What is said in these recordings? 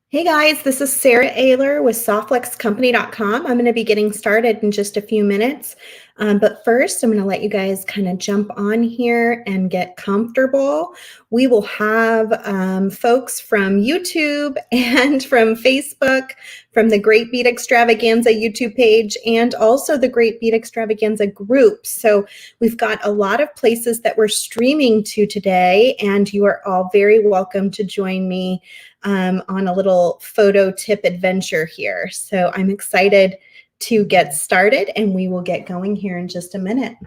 Hey guys, this is Sara Oehler with SoftFlexCompany.com. I'm going to be getting started in just a few minutes. But first, I'm going to let you guys kind of jump on here and get comfortable. We will have folks from YouTube and from Facebook, from the Great Beat Extravaganza YouTube page, and also the Great Beat Extravaganza group. So we've got a lot of places that we're streaming to today, and you are all very welcome to join me on a little photo tip adventure here. So I'm excited to get started, and we will get going here in just a minute.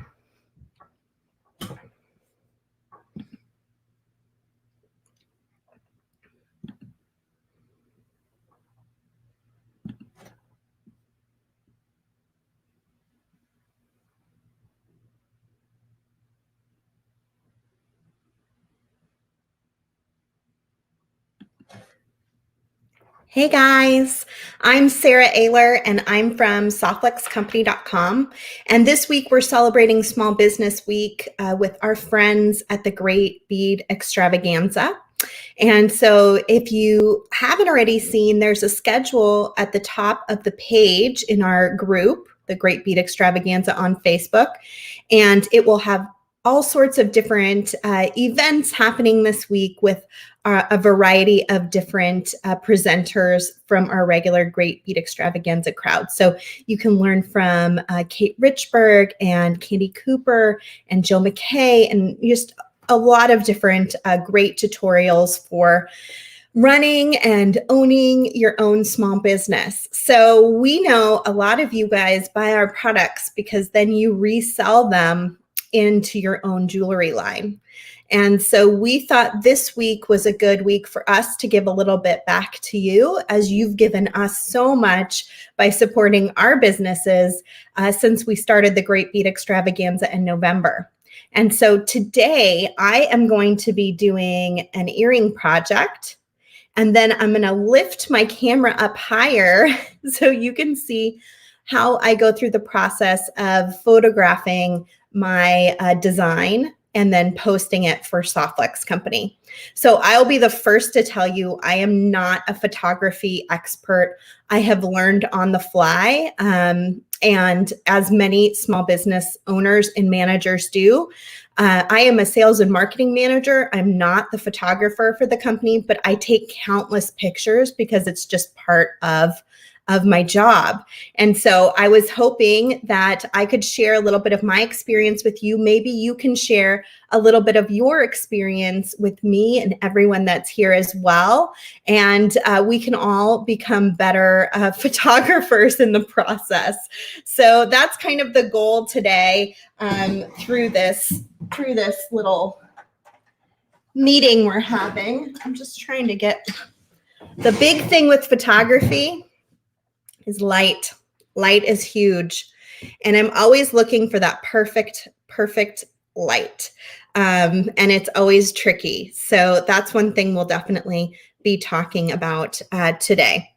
Hey guys, I'm Sara Oehler and I'm from SoftFlexCompany.com. And this week we're celebrating Small Business Week with our friends at the Great Bead Extravaganza. And so if you haven't already seen, there's a schedule at the top of the page in our group, the Great Bead Extravaganza on Facebook, and it will have all sorts of different events happening this week with a variety of different presenters from our regular Great Beat Extravaganza crowd. So you can learn from Kate Richburg and Candy Cooper and Jill McKay, and just a lot of different great tutorials for running and owning your own small business. So we know a lot of you guys buy our products because then you resell them into your own jewelry line. And so we thought this week was a good week for us to give a little bit back to you, as you've given us so much by supporting our businesses since we started the Great Beat Extravaganza in November. And so today I am going to be doing an earring project, and then I'm going to lift my camera up higher so you can see how I go through the process of photographing my design and then posting it for SoftFlex Company. So I'll be the first to tell you I am not a photography expert. I have learned on the fly, and as many small business owners and managers do. I am a sales and marketing manager. I'm not the photographer for the company, but I take countless pictures because it's just part of my job. And so I was hoping that I could share a little bit of my experience with you. Maybe you can share a little bit of your experience with me and everyone that's here as well. And we can all become better photographers in the process. So that's kind of the goal today through this little meeting we're having. I'm just trying to get the big thing with photography is light. Light is huge. And I'm always looking for that perfect light. And it's always tricky. So that's one thing we'll definitely be talking about today.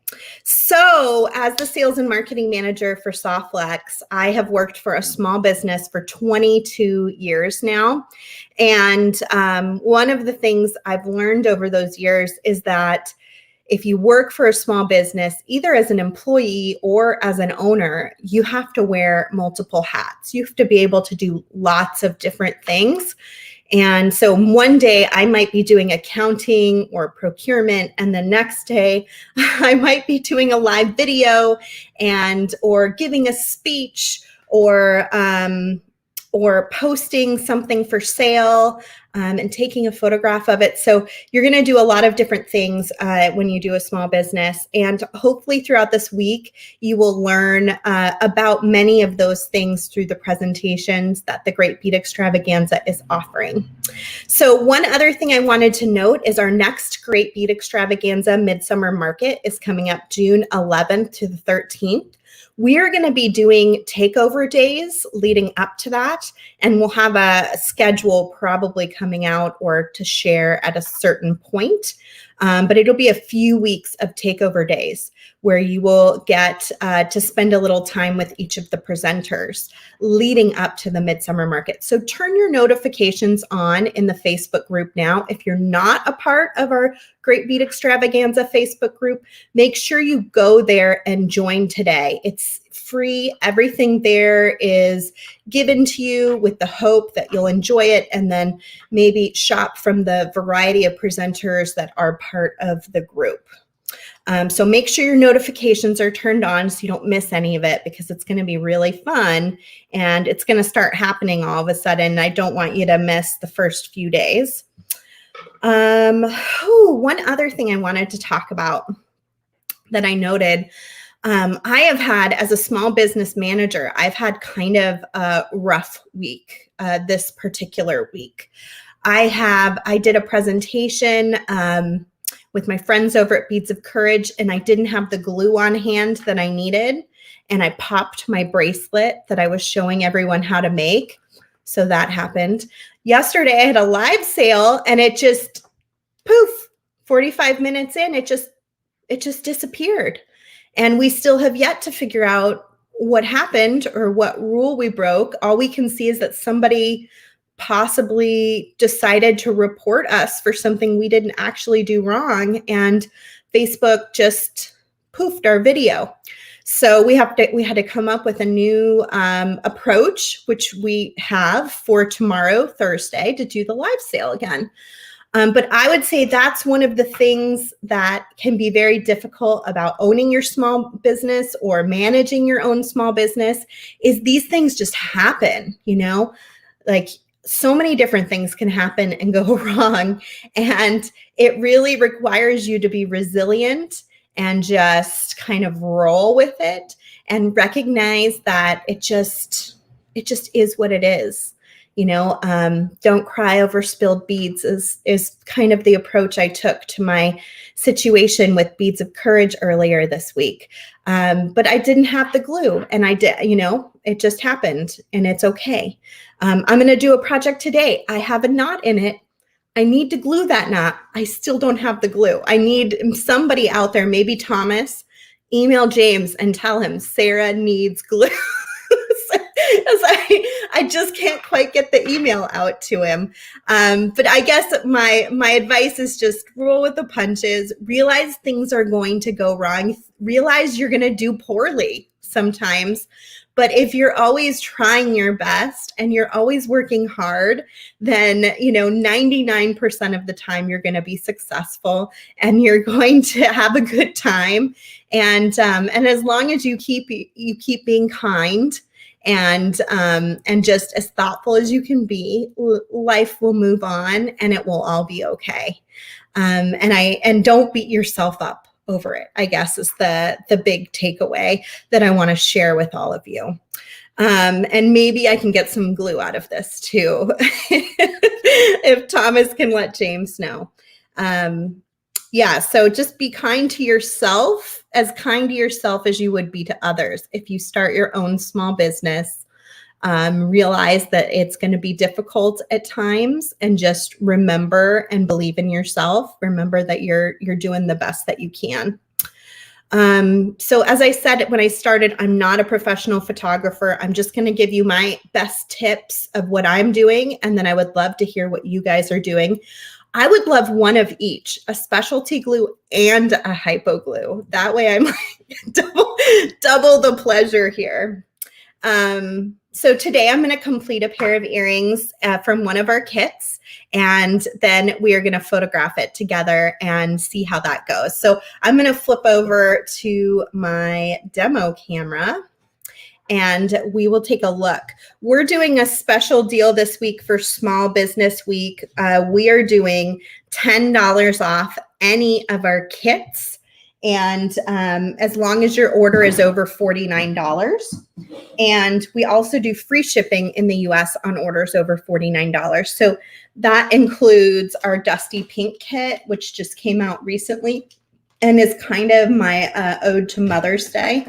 So as the sales and marketing manager for SoftFlex, I have worked for a small business for 22 years now. And one of the things I've learned over those years is that if you work for a small business, either as an employee or as an owner, you have to wear multiple hats. You have to be able to do lots of different things. And so one day I might be doing accounting or procurement, and the next day I might be doing a live video or giving a speech or posting something for sale and taking a photograph of it. So you're going to do a lot of different things when you do a small business. And hopefully throughout this week, you will learn about many of those things through the presentations that the Great Beat Extravaganza is offering. So one other thing I wanted to note is our next Great Beat Extravaganza Midsummer Market is coming up June 11th to the 13th. We are going to be doing takeover days leading up to that, and we'll have a schedule probably coming out or to share at a certain point. But it'll be a few weeks of takeover days where you will get to spend a little time with each of the presenters leading up to the Midsummer Market. So turn your notifications on in the Facebook group now. If you're not a part of our Great Beat Extravaganza Facebook group, make sure you go there and join today. It's free. Everything there is given to you with the hope that you'll enjoy it and then maybe shop from the variety of presenters that are part of the group. So make sure your notifications are turned on so you don't miss any of it, because it's going to be really fun and it's going to start happening all of a sudden. I don't want you to miss the first few days. One other thing I wanted to talk about that I noted, I have had, as a small business manager, I've had kind of a rough week this particular week. I did a presentation with my friends over at Beads of Courage, and I didn't have the glue on hand that I needed, and I popped my bracelet that I was showing everyone how to make. So that happened. Yesterday, I had a live sale, and it just, poof, 45 minutes in, it just disappeared. And we still have yet to figure out what happened or what rule we broke. All we can see is that somebody possibly decided to report us for something we didn't actually do wrong, and Facebook just poofed our video. So we had to come up with a new approach, which we have for tomorrow, Thursday, to do the live sale again. But I would say that's one of the things that can be very difficult about owning your small business or managing your own small business, is these things just happen, like so many different things can happen and go wrong. And it really requires you to be resilient and just kind of roll with it and recognize that it just is what it is. Don't cry over spilled beads is kind of the approach I took to my situation with Beads of Courage earlier this week. But I didn't have the glue, and I did, it just happened, and it's okay. I'm going to do a project today. I have a knot in it. I need to glue that knot. I still don't have the glue. I need somebody out there, maybe Thomas, email James and tell him Sara needs glue. I just can't quite get the email out to him. But I guess my advice is just roll with the punches, realize things are going to go wrong, realize you're going to do poorly sometimes. But if you're always trying your best and you're always working hard, then, 99% of the time you're going to be successful and you're going to have a good time. And as long as you keep being kind and just as thoughtful as you can be, life will move on and it will all be okay. And don't beat yourself up over it, I guess, is the big takeaway that I want to share with all of you. And maybe I can get some glue out of this too, if Thomas can let James know. So just be kind to yourself, as kind to yourself as you would be to others. If you start your own small business, realize that it's going to be difficult at times, and just remember and believe in yourself. Remember that you're doing the best that you can. So as I said when I started, I'm not a professional photographer. I'm just going to give you my best tips of what I'm doing, and then I would love to hear what you guys are doing. I would love one of each, a specialty glue and a hypo glue. That way I'm double the pleasure here. So today I'm going to complete a pair of earrings from one of our kits, and then we are going to photograph it together and see how that goes. So I'm going to flip over to my demo camera and we will take a look. We're doing a special deal this week for Small Business Week. We are doing $10 off any of our kits, and as long as your order is over $49. And we also do free shipping in the US on orders over $49. So that includes our Dusty Pink kit, which just came out recently and is kind of my ode to Mother's Day.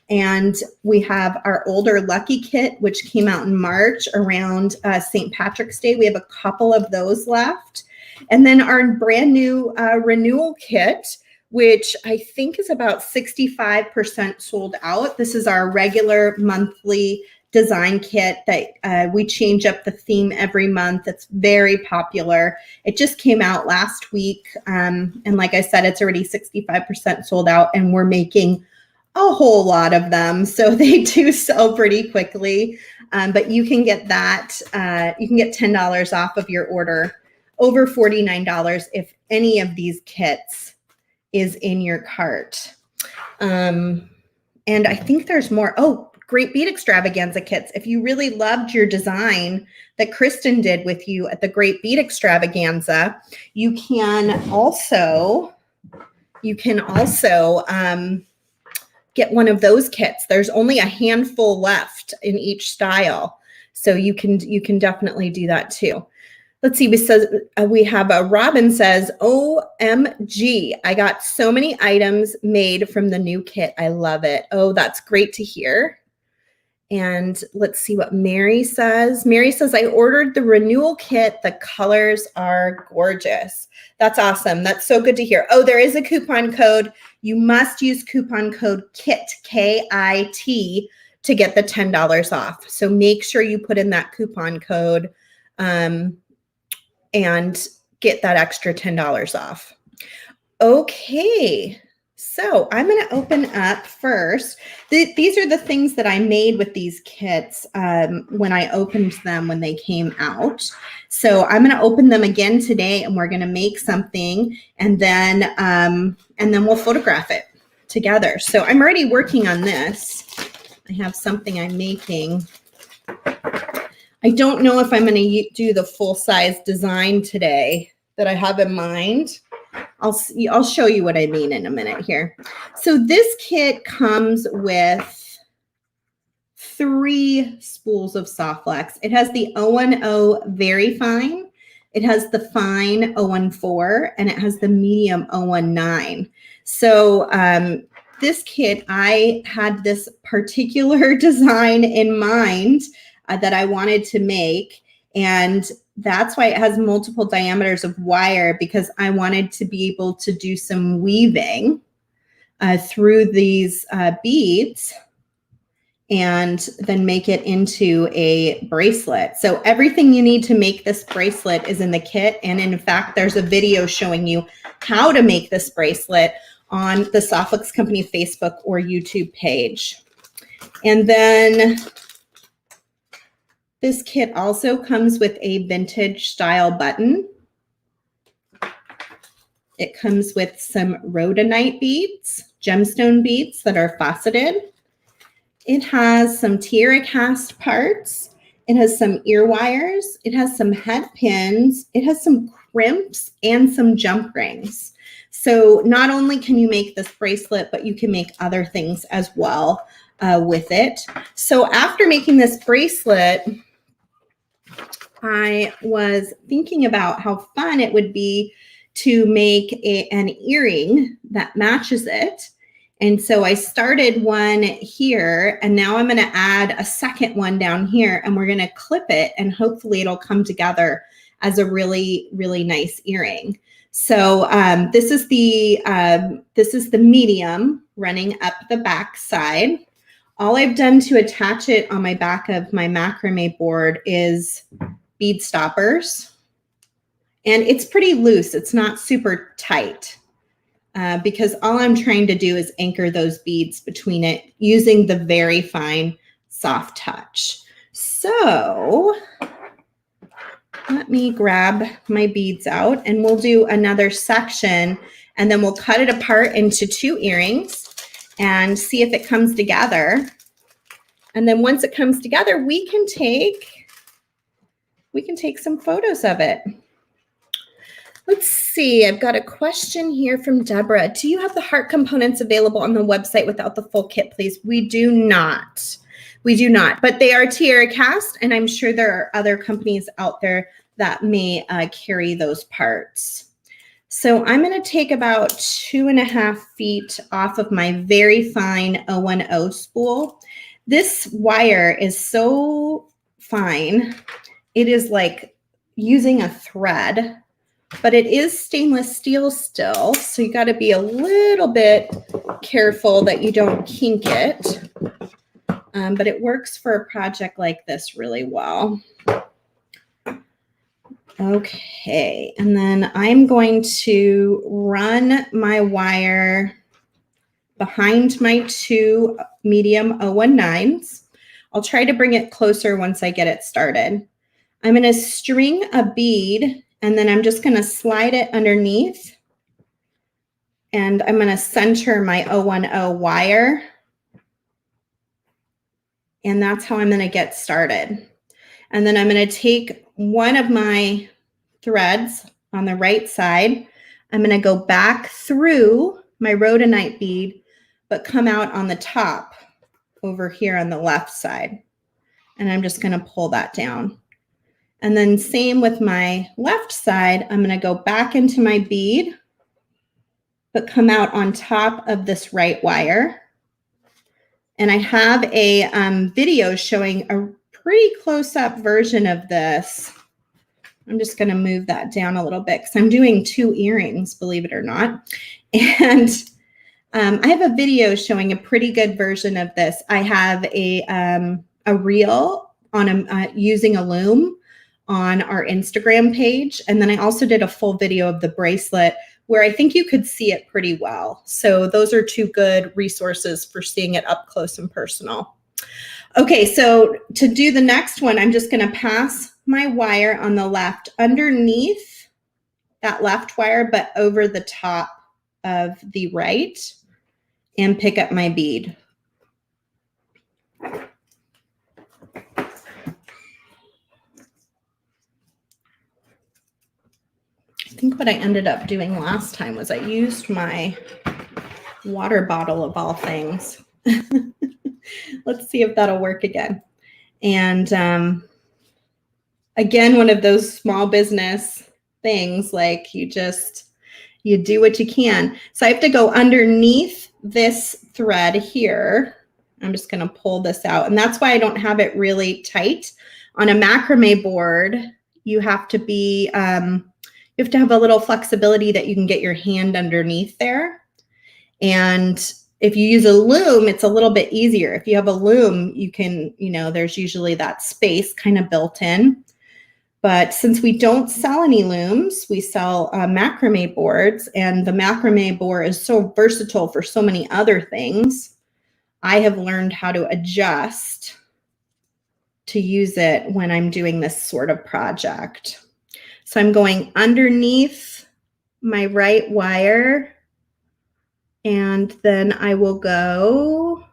And we have our Older Lucky kit, which came out in March around St. Patrick's Day. We have a couple of those left. And then our brand new renewal kit, which I think is about 65% sold out. This is our regular monthly design kit that we change up the theme every month. It's very popular. It just came out last week. And like I said, it's already 65% sold out, and we're making a whole lot of them. So they do sell pretty quickly. But you can get that. You can get $10 off of your order, over $49 if any of these kits is in your cart. And I think there's more. Oh, Great Bead Extravaganza kits. If you really loved your design that Kristen did with you at the Great Bead Extravaganza, you can also get one of those kits. There's only a handful left in each style, so you can definitely do that too. Let's see. We have a Robin says, OMG, I got so many items made from the new kit. I love it. Oh, that's great to hear. And let's see what Mary says. Mary says, I ordered the renewal kit. The colors are gorgeous. That's awesome. That's so good to hear. Oh, there is a coupon code. You must use coupon code KIT, K-I-T, to get the $10 off. So make sure you put in that coupon code and get that extra $10 off. Okay. So I'm going to open up first. These are the things that I made with these kits when I opened them when they came out. So I'm going to open them again today, and we're going to make something, and then we'll photograph it together. So I'm already working on this. I have something I'm making. I don't know if I'm going to do the full-size design today that I have in mind. I'll show you what I mean in a minute here. So this kit comes with 3 spools of soft flex. It has the 010 very fine, it has the fine 014, and it has the medium 019. So this kit, I had this particular design in mind that I wanted to make, and that's why it has multiple diameters of wire, because I wanted to be able to do some weaving through these beads and then make it into a bracelet. So everything you need to make this bracelet is in the kit. And in fact, there's a video showing you how to make this bracelet on the Softflex Company Facebook or YouTube page. And then this kit also comes with a vintage style button. It comes with some rhodonite beads, gemstone beads that are faceted. It has some tiara cast parts. It has some ear wires. It has some head pins. It has some crimps and some jump rings. So not only can you make this bracelet, but you can make other things as well with it. So after making this bracelet, I was thinking about how fun it would be to make an earring that matches it. And so I started one here, and now I'm going to add a second one down here, and we're going to clip it, and hopefully it'll come together as a really, really nice earring. So this is the medium running up the back side. All I've done to attach it on my back of my macrame board is bead stoppers, and it's pretty loose. It's not super tight because all I'm trying to do is anchor those beads between it using the very fine soft touch. So let me grab my beads out, and we'll do another section, and then we'll cut it apart into 2 earrings and see if it comes together. And then once it comes together, we can take some photos of it. Let's see, I've got a question here from Deborah. Do you have the heart components available on the website without the full kit, please? We do not. We do not, but they are tiara cast, and I'm sure there are other companies out there that may carry those parts. So I'm going to take about 2.5 feet off of my very fine 010 spool. This wire is so fine. It is like using a thread but it is stainless steel still, so you got to be a little bit careful that you don't kink it. But it works for a project like this really well. Okay, and then I'm going to run my wire behind my 2 medium 019s. I'll try to bring it closer once I get it started. I'm going to string a bead, and then I'm just going to slide it underneath, and I'm going to center my 010 wire, and that's how I'm going to get started. And then I'm going to take one of my threads on the right side. I'm going to go back through my rhodonite bead, but come out on the top over here on the left side. And I'm just going to pull that down. And then same with my left side, I'm going to go back into my bead, but come out on top of this right wire. And I have a video showing a pretty close-up version of this. I'm just going to move that down a little bit because I'm doing 2 earrings, believe it or not. And I have a video showing a pretty good version of this. I have a reel on using a loom on our Instagram page. And then I also did a full video of the bracelet where I think you could see it pretty well. So those are 2 good resources for seeing it up close and personal. Okay, so to do the next one, I'm just going to pass my wire on the left underneath that left wire, but over the top of the right, and pick up my bead. I think what I ended up doing last time was I used my water bottle of all things. Let's see if that'll work again. And again, one of those small business things, like you do what you can. So I have to go underneath this thread here. I'm just going to pull this out. And that's why I don't have it really tight. On a macrame board, you have to be, you have to have a little flexibility that you can get your hand underneath there. And if you use a loom, it's a little bit easier. If you have a loom, you can, there's usually that space kind of built in. But since we don't sell any looms, we sell macrame boards, and the macrame board is so versatile for so many other things. I have learned how to adjust to use it when I'm doing this sort of project. So I'm going underneath my right wire, and then I will go,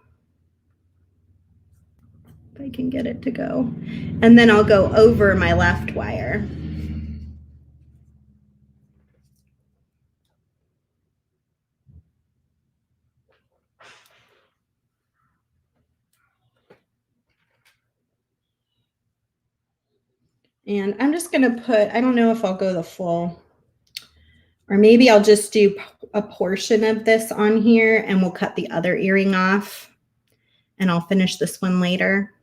if I can get it to go, and then I'll go over my left wire. And I'm just going to put, I don't know if I'll go the full, or maybe I'll just do a portion of this on here and we'll cut the other earring off and I'll finish this one later.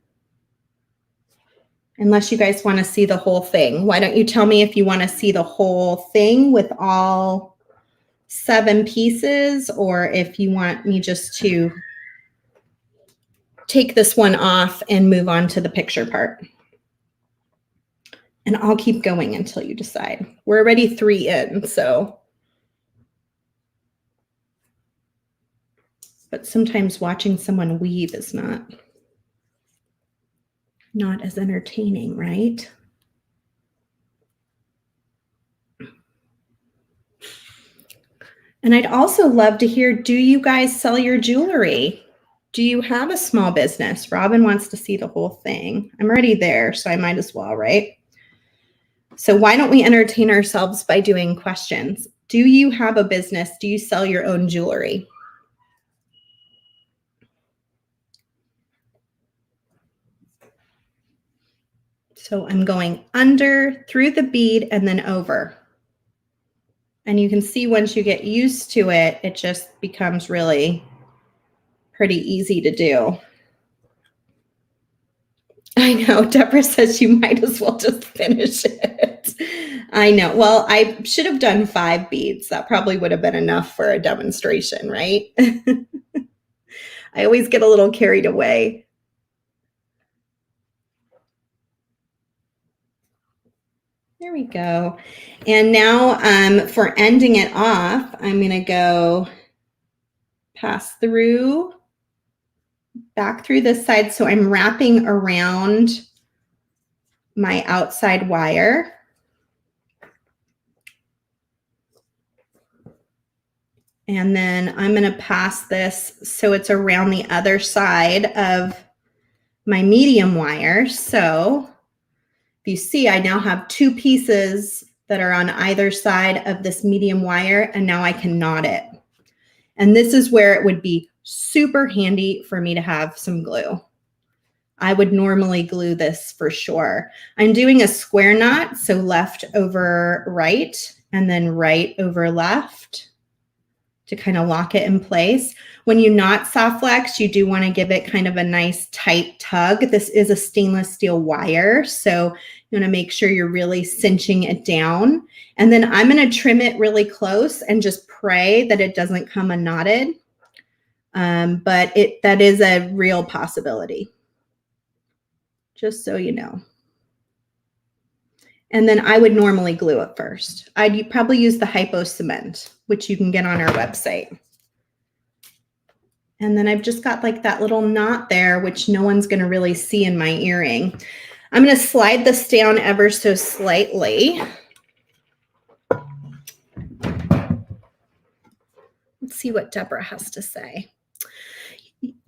Unless you guys want to see the whole thing. Why don't you tell me if you want to see the whole thing with all 7 pieces, or if you want me just to take this one off and move on to the picture part. And I'll keep going until you decide. We're already 3 in, so. But sometimes watching someone weave is not as entertaining, right? And I'd also love to hear, do you guys sell your jewelry? Do you have a small business? Robin wants to see the whole thing. I'm already there, so I might as well, right? So why don't we entertain ourselves by doing questions? Do you have a business? Do you sell your own jewelry? So I'm going under, through the bead, and then over. And you can see once you get used to it, it just becomes really pretty easy to do. I know, Deborah says you might as well just finish it. I know. Well, I should have done 5 beads. That probably would have been enough for a demonstration, right? I always get a little carried away. There we go. And now for ending it off, I'm going to go pass through, back through this side. So I'm wrapping around my outside wire. And then I'm going to pass this so it's around the other side of my medium wire. So if you see, I now have 2 pieces that are on either side of this medium wire, and now I can knot it. And this is where it would be super handy for me to have some glue. I would normally glue this for sure. I'm doing a square knot, so left over right, and then right over left to kind of lock it in place. When you knot soft flex, you do want to give it kind of a nice tight tug. This is a stainless steel wire, so you want to make sure you're really cinching it down. And then I'm going to trim it really close and just pray that it doesn't come unknotted. But that is a real possibility, just so you know. And then I would normally glue it first. I'd probably use the hypo cement, which you can get on our website. And then I've just got like that little knot there, which no one's going to really see in my earring. I'm going to slide this down ever so slightly. Let's see what Deborah has to say.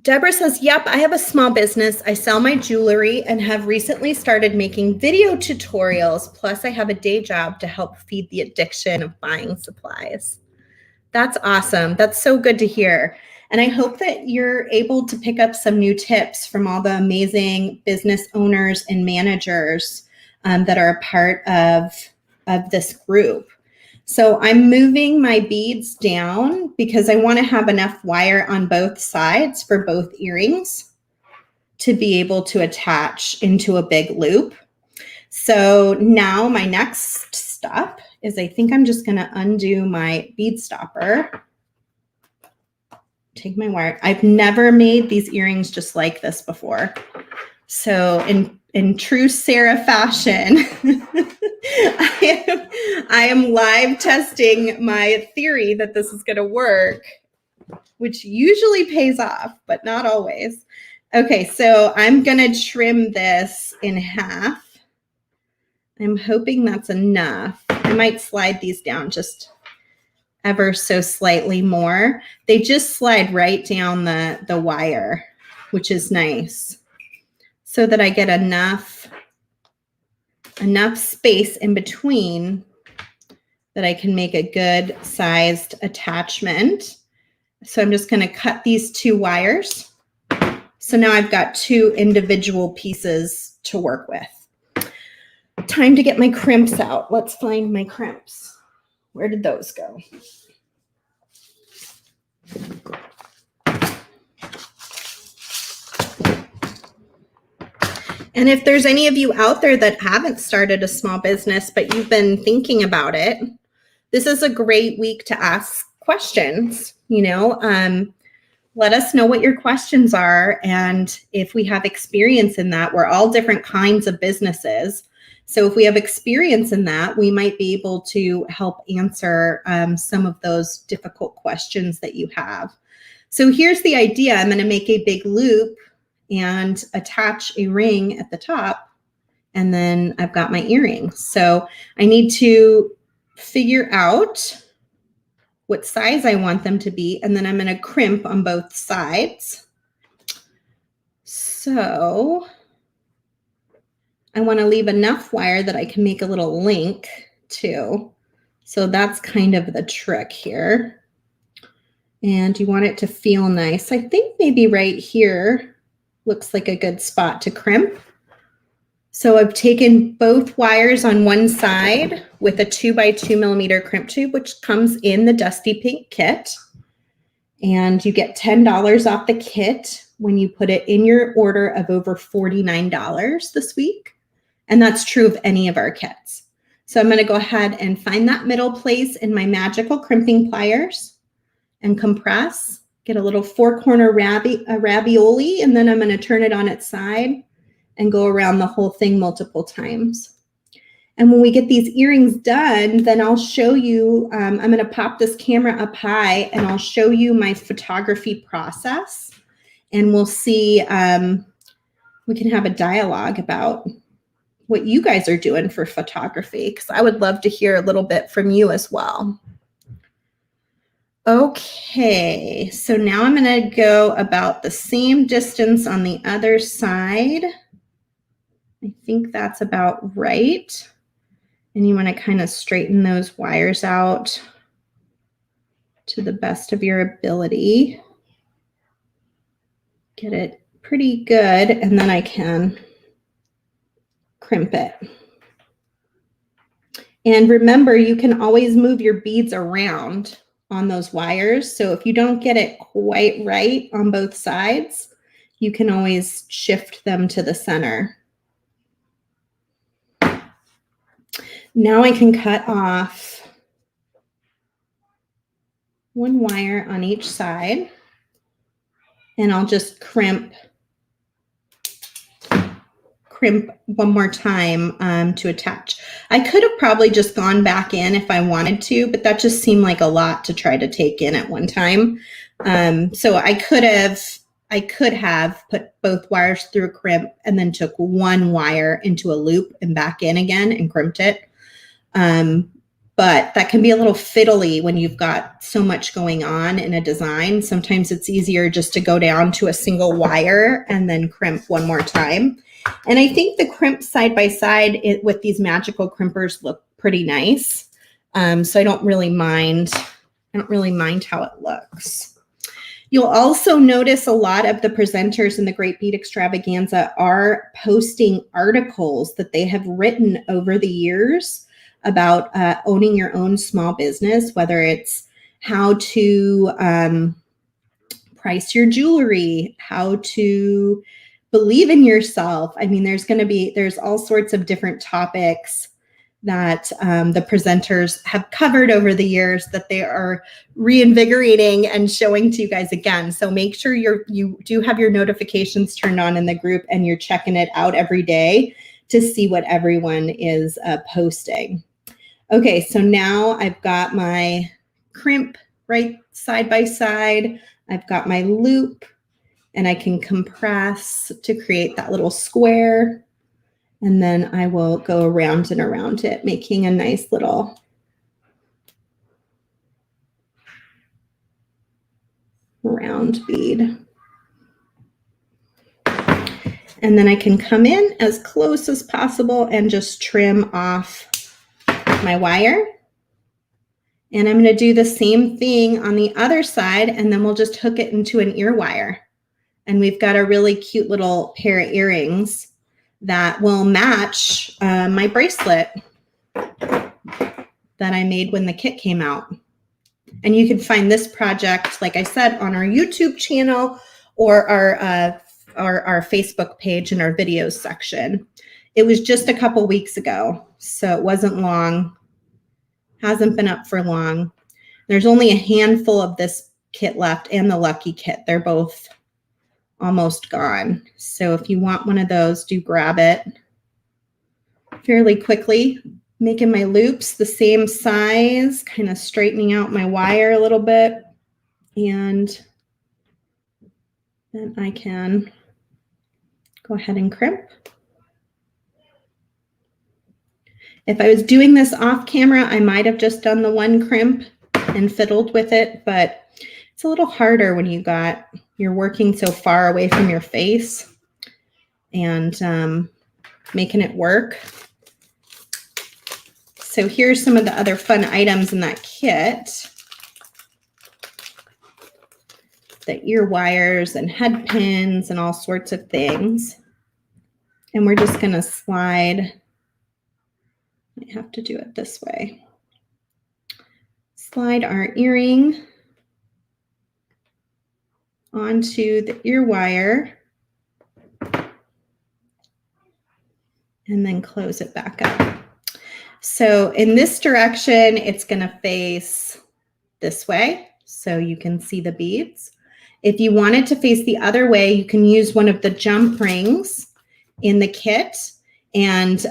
Deborah says, yep, I have a small business. I sell my jewelry and have recently started making video tutorials. Plus, I have a day job to help feed the addiction of buying supplies. That's awesome. That's so good to hear. And I hope that you're able to pick up some new tips from all the amazing business owners and managers that are a part of this group. So I'm moving my beads down because I want to have enough wire on both sides for both earrings to be able to attach into a big loop. So now my next step is I think I'm just going to undo my bead stopper. Take my wire. I've never made these earrings just like this before. So in true Sara fashion, I am live testing my theory that this is going to work, which usually pays off, but not always. Okay, so I'm going to trim this in half. I'm hoping that's enough. I might slide these down just ever so slightly more. They just slide right down the wire, which is nice, so that I get enough space in between that I can make a good sized attachment. So I'm just going to cut these 2 wires. So now I've got 2 individual pieces to work with. Time to get my crimps out. Let's find my crimps. Where did those go? And if there's any of you out there that haven't started a small business, but you've been thinking about it, this is a great week to ask questions. Let us know what your questions are. And if we have experience in that, we're all different kinds of businesses. So if we have experience in that, we might be able to help answer some of those difficult questions that you have. So here's the idea. I'm going to make a big loop and attach a ring at the top, and then I've got my earrings. So I need to figure out what size I want them to be, and then I'm going to crimp on both sides. So I want to leave enough wire that I can make a little link too. So that's kind of the trick here. And you want it to feel nice. I think maybe right here looks like a good spot to crimp. So I've taken both wires on one side with a 2x2 millimeter crimp tube, which comes in the Dusty Pink kit. And you get $10 off the kit when you put it in your order of over $49 this week. And that's true of any of our kits. So I'm going to go ahead and find that middle place in my magical crimping pliers and compress, get a little 4-corner ravioli, and then I'm going to turn it on its side and go around the whole thing multiple times. And when we get these earrings done, then I'll show you, I'm going to pop this camera up high and I'll show you my photography process, and we'll see, we can have a dialogue about what you guys are doing for photography, because I would love to hear a little bit from you as well. Okay, so now I'm going to go about the same distance on the other side. I think that's about right. And you want to kind of straighten those wires out to the best of your ability. Get it pretty good, and then I can crimp it. And remember, you can always move your beads around on those wires. So if you don't get it quite right on both sides, you can always shift them to the center. Now I can cut off one wire on each side, and I'll just crimp one more time to attach. I could have probably just gone back in if I wanted to, but that just seemed like a lot to try to take in at one time. So I could have put both wires through a crimp and then took one wire into a loop and back in again and crimped it. But that can be a little fiddly when you've got so much going on in a design. Sometimes it's easier just to go down to a single wire and then crimp one more time. And I think the crimp side by side with these magical crimpers look pretty nice. So I don't really mind how it looks. You'll also notice a lot of the presenters in the Great Bead Extravaganza are posting articles that they have written over the years about owning your own small business, whether it's how to price your jewelry, how to believe in yourself. I mean, there's all sorts of different topics that the presenters have covered over the years that they are reinvigorating and showing to you guys again. So make sure you do have your notifications turned on in the group and you're checking it out every day to see what everyone is posting. Okay, so now I've got my crimp right side by side. I've got my loop, and I can compress to create that little square. And then I will go around and around it, making a nice little round bead. And then I can come in as close as possible and just trim off my wire. And I'm going to do the same thing on the other side, and then we'll just hook it into an ear wire. And we've got a really cute little pair of earrings that will match my bracelet that I made when the kit came out. And you can find this project, like I said, on our YouTube channel or our Facebook page in our videos section. It was just a couple weeks ago, so it wasn't long. Hasn't been up for long. There's only a handful of this kit left and the Lucky Kit. They're both almost gone. So if you want one of those, do grab it fairly quickly. Making my loops the same size, kind of straightening out my wire a little bit. And then I can go ahead and crimp. If I was doing this off camera, I might have just done the one crimp and fiddled with it, but it's a little harder when you're working so far away from your face and making it work. So here's some of the other fun items in that kit. The ear wires and head pins and all sorts of things. And we're just going to slide. I have to do it this way. Slide our earring onto the ear wire and then close it back up. So in this direction, it's going to face this way so you can see the beads. If you want it to face the other way, you can use one of the jump rings in the kit, and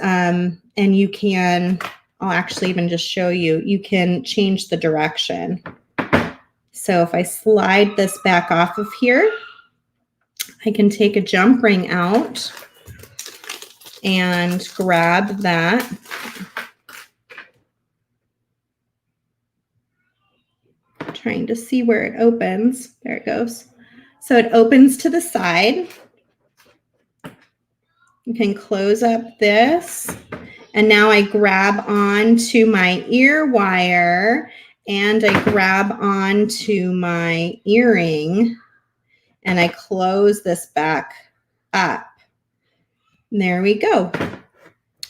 you can, I'll actually even just show you, you can change the direction. So if I slide this back off of here, I can take a jump ring out and grab that. Trying to see where it opens. There it goes. So it opens to the side. You can close up this. And now I grab onto my ear wire and I grab onto my earring and I close this back up. And there we go.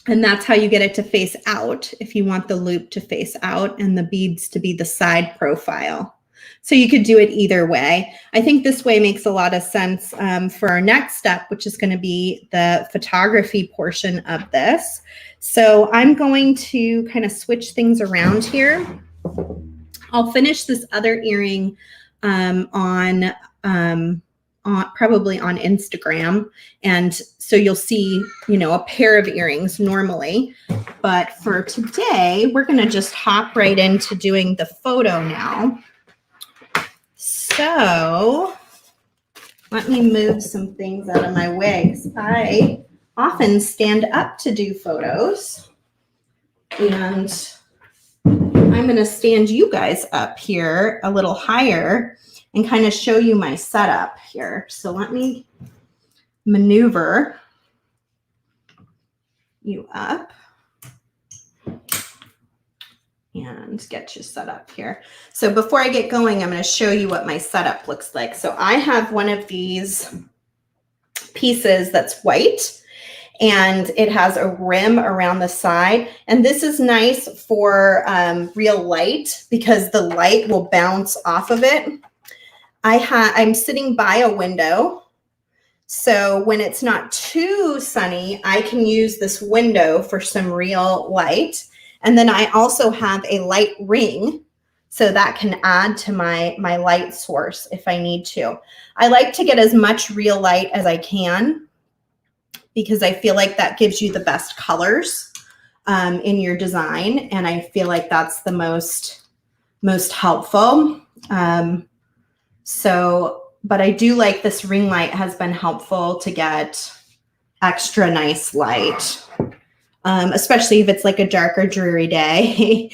And that's how you get it to face out if you want the loop to face out and the beads to be the side profile. So you could do it either way. I think this way makes a lot of sense for our next step, which is going to be the photography portion of this. So I'm going to kind of switch things around here. I'll finish this other earring on probably on Instagram. And so you'll see, you know, a pair of earrings normally. But for today, we're going to just hop right into doing the photo now. So let me move some things out of my way because I often stand up to do photos. And I'm going to stand you guys up here a little higher and kind of show you my setup here. So let me maneuver you up and get you set up here. So before I get going, I'm going to show you what my setup looks like. So I have one of these pieces that's white and it has a rim around the side. And this is nice for real light because the light will bounce off of it. I'm sitting by a window. So when it's not too sunny, I can use this window for some real light. And then I also have a light ring, so that can add to my light source if I need to. I like to get as much real light as I can because I feel like that gives you the best colors in your design. And I feel like that's the most helpful. But I do like this ring light has been helpful to get extra nice light, especially if it's like a darker, dreary day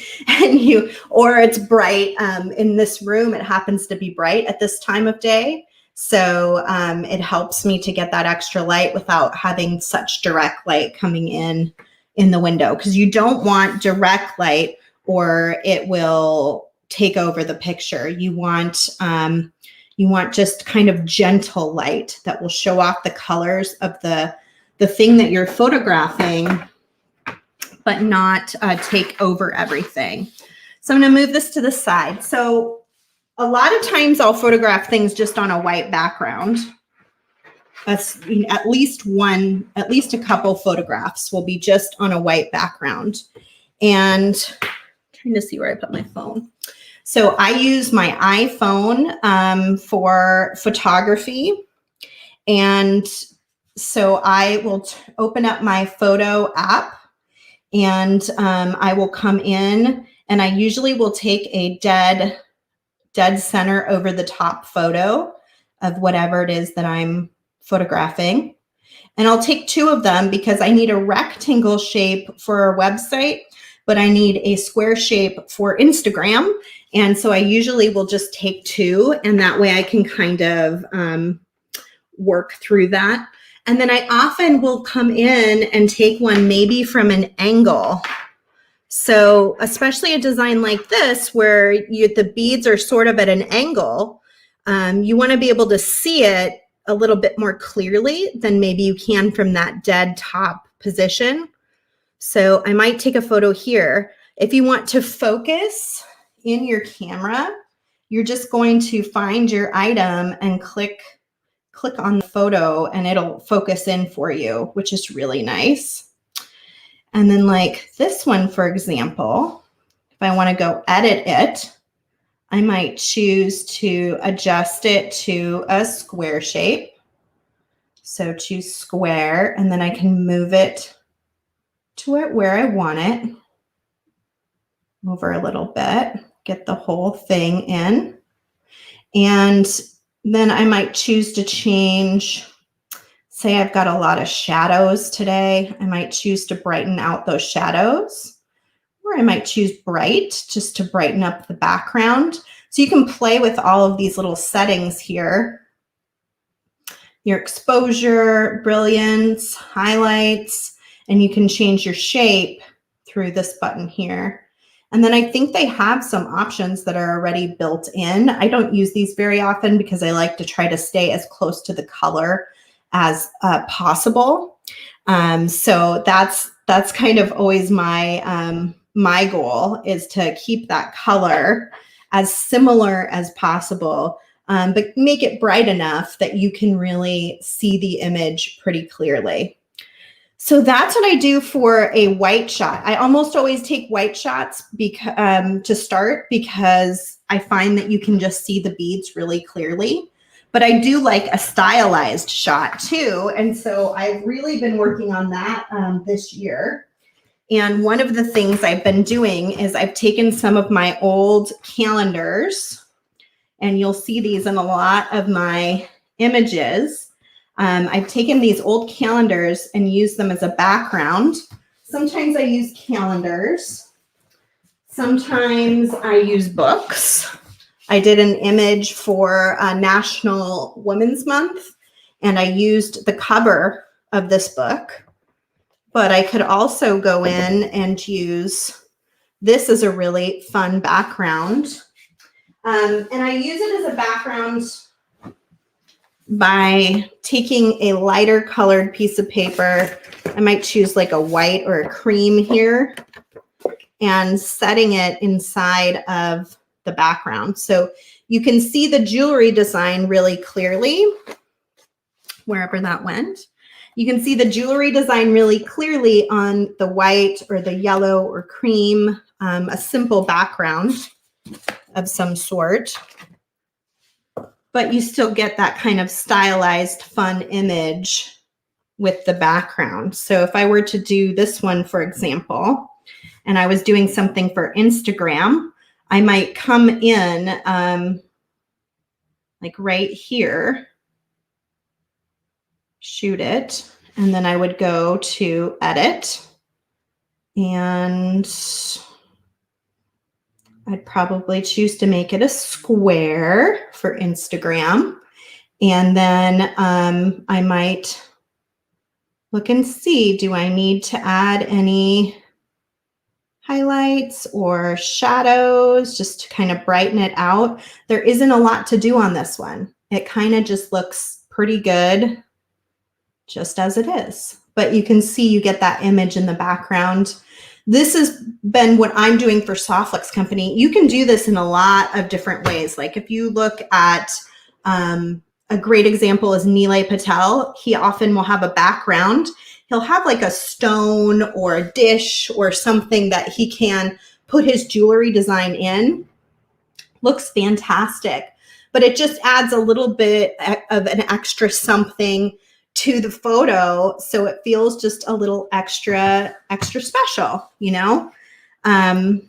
or it's bright. In this room, it happens to be bright at this time of day. So it helps me to get that extra light without having such direct light coming in the window, because you don't want direct light or it will take over the picture. You want just kind of gentle light that will show off the colors of the thing that you're photographing, but not take over everything. So I'm going to move this to the side. So a lot of times I'll photograph things just on a white background. That's at least a couple photographs will be just on a white background. And I'm trying to see where I put my phone. So I use my iPhone for photography. And so I will open up my photo app and I will come in and I usually will take a dead center over the top photo of whatever it is that I'm photographing. And I'll take two of them because I need a rectangle shape for our website, but I need a square shape for Instagram. And so I usually will just take two, and that way I can kind of work through that. And then I often will come in and take one maybe from an angle. So especially a design like this where the beads are sort of at an angle, you want to be able to see it a little bit more clearly than maybe you can from that dead top position. So I might take a photo here. If you want to focus in your camera, you're just going to find your item and click on the photo and it'll focus in for you, which is really nice. And then like this one, for example, if I want to go edit it, I might choose to adjust it to a square shape. So choose square, and then I can move it to it where I want it. Over a little bit, get the whole thing in. And then I might choose to change, say I've got a lot of shadows today. I might choose to brighten out those shadows. Or I might choose bright just to brighten up the background. So you can play with all of these little settings here. Your exposure, brilliance, highlights, and you can change your shape through this button here. And then I think they have some options that are already built in. I don't use these very often because I like to try to stay as close to the color as possible. So that's kind of always my my goal, is to keep that color as similar as possible, but make it bright enough that you can really see the image pretty clearly. So that's what I do for a white shot. I almost always take white shots to start, because I find that you can just see the beads really clearly. But I do like a stylized shot too. And so I've really been working on that this year. And one of the things I've been doing is I've taken some of my old calendars, and you'll see these in a lot of my images. I've taken these old calendars and used them as a background. Sometimes I use calendars. Sometimes I use books. I did an image for National Women's Month, and I used the cover of this book. But I could also go in and use this as a really fun background. And I use it as a background by taking a lighter colored piece of paper. I might choose like a white or a cream here, and setting it inside of the background. So you can see the jewelry design really clearly, wherever that went. You can see the jewelry design really clearly on the white or the yellow or cream, a simple background of some sort. But you still get that kind of stylized, fun image with the background. So if I were to do this one, for example, and I was doing something for Instagram, I might come in like right here, shoot it, and then I would go to edit, and I'd probably choose to make it a square for Instagram. And then I might look and see, do I need to add any highlights or shadows just to kind of brighten it out? There isn't a lot to do on this one. It kind of just looks pretty good just as it is. But you can see you get that image in the background. This has been what I'm doing for Softflex Company. You can do this in a lot of different ways. Like if you look at a great example is Nilay Patel. He often will have a background. He'll have like a stone or a dish or something that he can put his jewelry design in. Looks fantastic, but it just adds a little bit of an extra something to the photo, so it feels just a little extra special, you know? And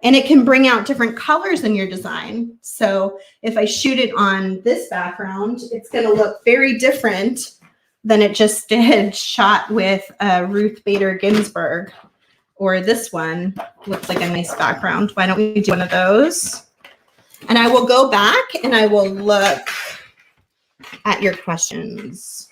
it can bring out different colors in your design. So if I shoot it on this background, it's going to look very different than it just did shot with Ruth Bader Ginsburg. Or this one looks like a nice background. Why don't we do one of those? And I will go back and I will look at your questions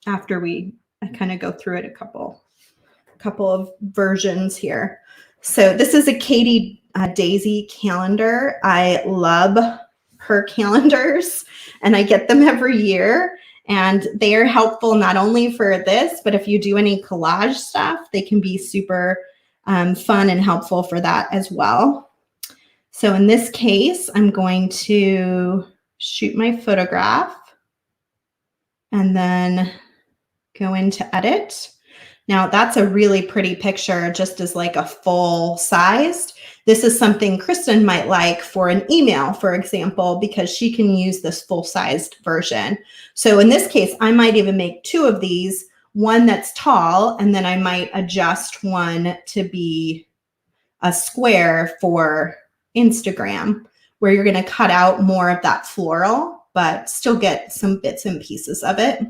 after I kind of go through it a couple of versions here. So this is a Katie Daisy calendar. I love her calendars, and I get them every year, and they are helpful not only for this, but if you do any collage stuff, they can be super fun and helpful for that as well. So in this case, I'm going to shoot my photograph and then go into edit. Now that's a really pretty picture, just as like a full sized. This is something Kristen might like for an email, for example, because she can use this full sized version. So in this case, I might even make 2 of these, one that's tall, and then I might adjust one to be a square for Instagram, where you're going to cut out more of that floral, but still get some bits and pieces of it.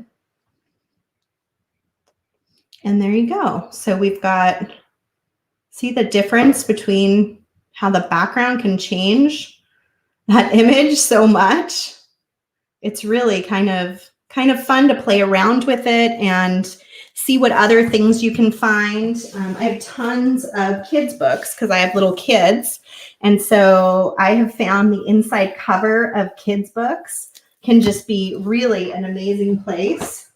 And there you go. So we've got, see the difference between how the background can change that image so much. It's really kind of fun to play around with it and see what other things you can find. I have tons of kids books because I have little kids. And so I have found the inside cover of kids books can just be really an amazing place.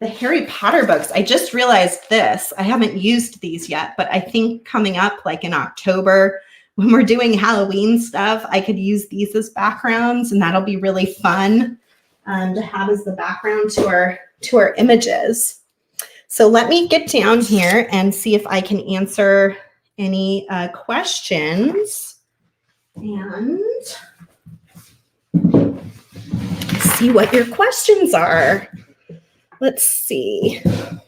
The Harry Potter books, I just realized this. I haven't used these yet, but I think coming up like in October, when we're doing Halloween stuff, I could use these as backgrounds, and that'll be really fun to have as the background to our images. So let me get down here and see if I can answer any questions and see what your questions are. Let's see. Let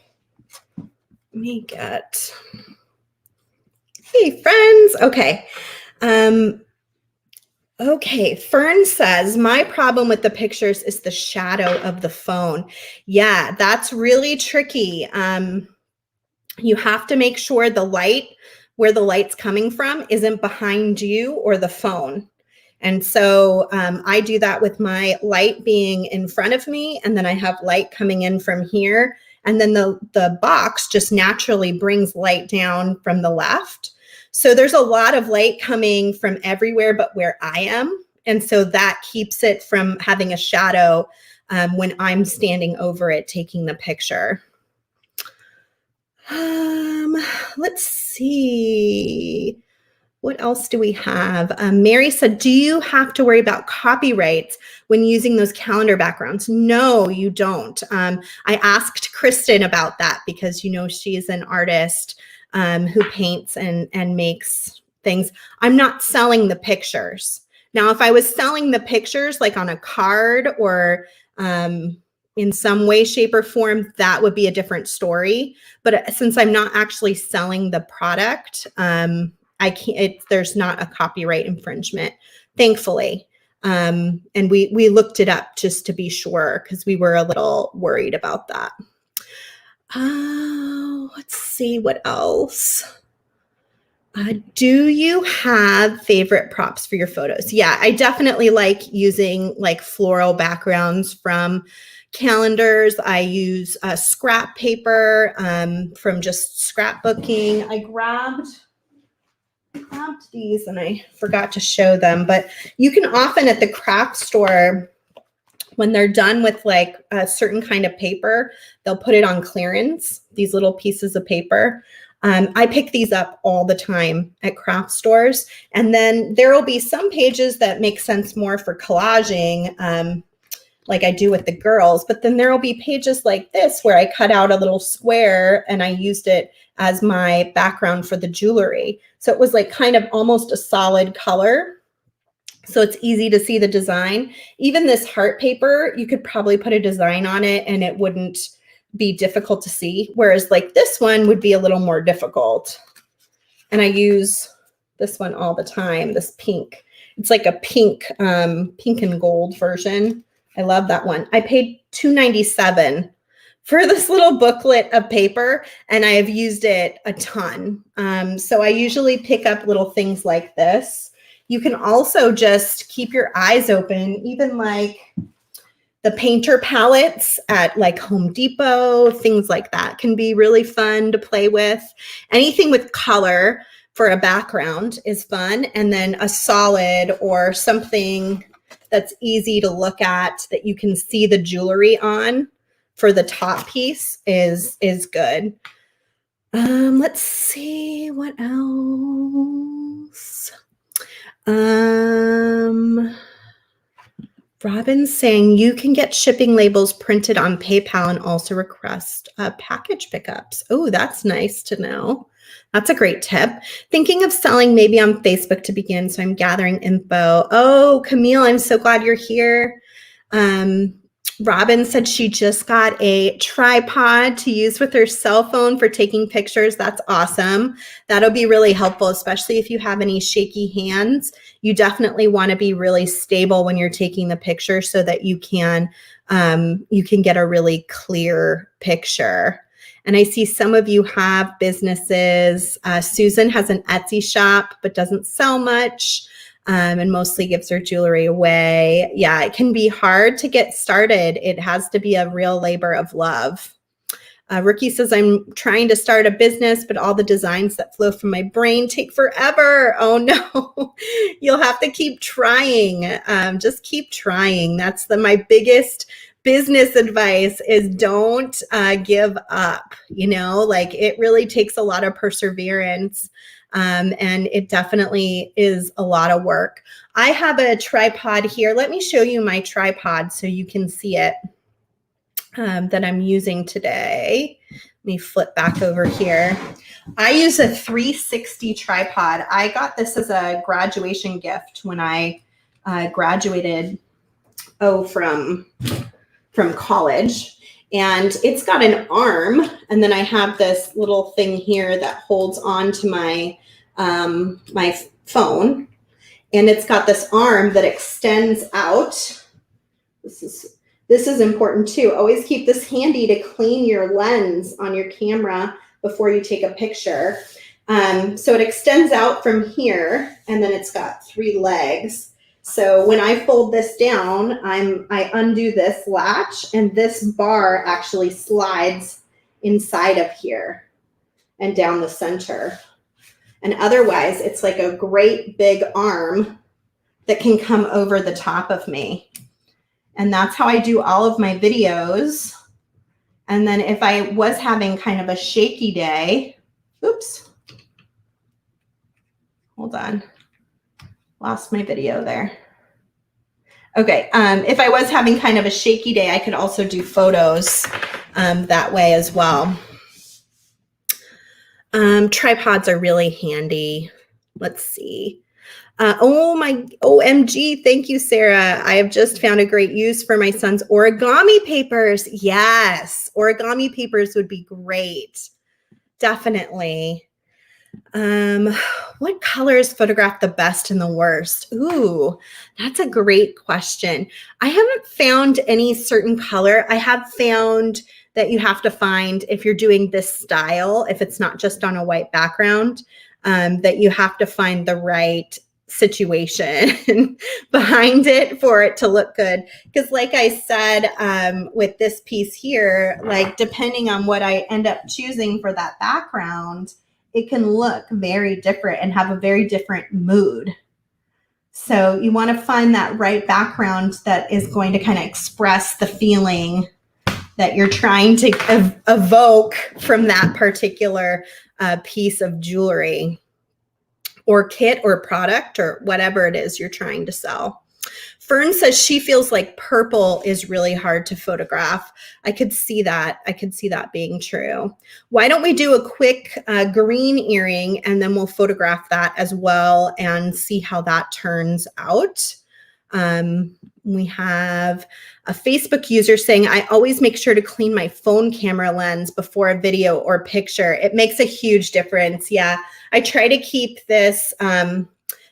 me get. Hey, friends. Okay. Okay. Fern says, my problem with the pictures is the shadow of the phone. Yeah, that's really tricky. You have to make sure the light, where the light's coming from, isn't behind you or the phone. And so I do that with my light being in front of me, and then I have light coming in from here. And then the box just naturally brings light down from the left. So there's a lot of light coming from everywhere but where I am. And so that keeps it from having a shadow when I'm standing over it taking the picture. Let's see. What else do we have? Mary said, do you have to worry about copyrights when using those calendar backgrounds? No, you don't. I asked Kristen about that because, she's an artist who paints and makes things. I'm not selling the pictures. Now, if I was selling the pictures like on a card or in some way, shape, or form, that would be a different story. But since I'm not actually selling the product, I can't. There's not a copyright infringement, thankfully. And we looked it up just to be sure because we were a little worried about that. Let's see what else. Do you have favorite props for your photos? Yeah, I definitely like using like floral backgrounds from calendars. I use scrap paper from just scrapbooking. I grabbed these and I forgot to show them, but you can often at the craft store, when they're done with like a certain kind of paper, they'll put it on clearance, these little pieces of paper. I pick these up all the time at craft stores. And then there will be some pages that make sense more for collaging, like I do with the girls, but then there will be pages like this where I cut out a little square and I used it as my background for the jewelry. So it was like kind of almost a solid color. So it's easy to see the design. Even this heart paper, you could probably put a design on it and it wouldn't be difficult to see. Whereas like this one would be a little more difficult. And I use this one all the time, this pink. It's like a pink and gold version. I love that one. I paid $2.97 for this little booklet of paper, and I have used it a ton. So I usually pick up little things like this. You can also just keep your eyes open, even like the painter palettes at like Home Depot, things like that can be really fun to play with. Anything with color for a background is fun. And then a solid or something that's easy to look at that you can see the jewelry on for the top piece is good. Let's see what else. Robin's saying you can get shipping labels printed on PayPal and also request package pickups. Oh, that's nice to know. That's a great tip. Thinking of selling maybe on Facebook to begin, so I'm gathering info. Oh, Camille, I'm so glad you're here. Robin said she just got a tripod to use with her cell phone for taking pictures. That's awesome. That'll be really helpful, especially if you have any shaky hands. You definitely want to be really stable when you're taking the picture so that you can get a really clear picture. And I see some of you have businesses. Susan has an Etsy shop, but doesn't sell much. And mostly gives her jewelry away. Yeah, it can be hard to get started. It has to be a real labor of love. Ricky says, I'm trying to start a business, but all the designs that flow from my brain take forever. Oh no, you'll have to keep trying. Just keep trying. That's my biggest business advice is don't give up. Like it really takes a lot of perseverance. And it definitely is a lot of work. I have a tripod here. Let me show you my tripod so you can see it that I'm using today. Let me flip back over here. I use a 360 tripod. I got this as a graduation gift when I graduated from college. And it's got an arm, and then I have this little thing here that holds on to my my phone, and it's got this arm that extends out. This is important too. Always keep this handy to clean your lens on your camera before you take a picture. So it extends out from here, and then it's got 3 legs. So when I fold this down, I undo this latch, and this bar actually slides inside of here and down the center. And otherwise, it's like a great big arm that can come over the top of me. And that's how I do all of my videos. And then if I was having kind of a shaky day, oops, hold on. Lost my video there. Okay, if I was having kind of a shaky day, I could also do photos that way as well. Tripods are really handy. Let's see. Oh my OMG, thank you, Sarah. I have just found a great use for my son's origami papers. Yes, origami papers would be great. Definitely. What colors photograph the best and the worst? Ooh, that's a great question. I haven't found any certain color. I have found that you have to find, if you're doing this style, if it's not just on a white background, that you have to find the right situation behind it for it to look good. Because like I said, with this piece here, like depending on what I end up choosing for that background, it can look very different and have a very different mood. So you want to find that right background that is going to kind of express the feeling that you're trying to evoke from that particular piece of jewelry or kit or product or whatever it is you're trying to sell. Fern says she feels like purple is really hard to photograph. I could see that. I could see that being true. Why don't we do a quick green earring, and then we'll photograph that as well and see how that turns out. We have a Facebook user saying, I always make sure to clean my phone camera lens before a video or picture. It makes a huge difference. Yeah, I try to keep this